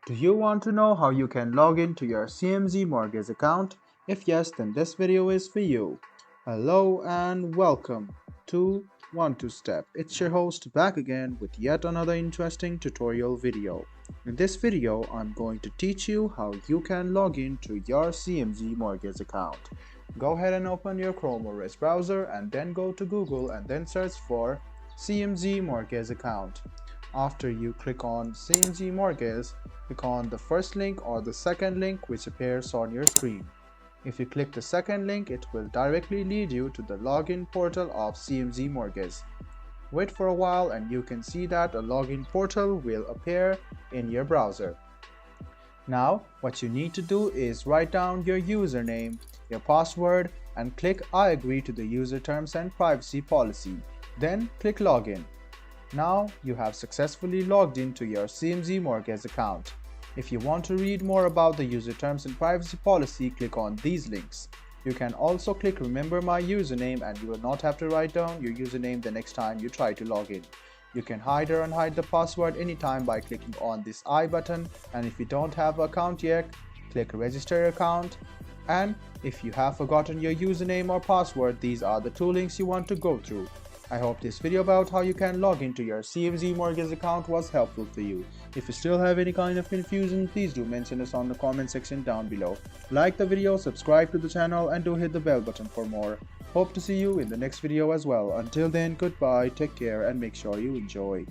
Do you want to know how you can log into your CMG Mortgage account? If yes, then this video is for you. Hello and welcome to One to Step. It's your host back again with yet another interesting tutorial video. In this video, I'm going to teach you how you can log into your CMG Mortgage account. Go ahead and open your Chrome or Edge browser and then go to Google and then search for CMG Mortgage account. After you click on CMG Mortgage, click on the first link or the second link which appears on your screen. If you click the second link, it will directly lead you to the login portal of CMG Mortgage. Wait for a while and you can see that a login portal will appear in your browser. Now, what you need to do is write down your username, your password, and click I agree to the user terms and privacy policy. Then click login. Now you have successfully logged into your CMG Mortgage account. If you want to read more about the user terms and privacy policy, click on these links. You can also click remember my username and you will not have to write down your username the next time you try to log in. You can hide or unhide the password anytime by clicking on this I button, and if you don't have an account yet, click register account. And if you have forgotten your username or password, these are the two links you want to go through. I hope this video about how you can log into your CMG Mortgage account was helpful for you. If you still have any kind of confusion, please do mention us on the comment section down below. Like the video, subscribe to the channel, and do hit the bell button for more. Hope to see you in the next video as well. Until then, goodbye, take care, and make sure you enjoy.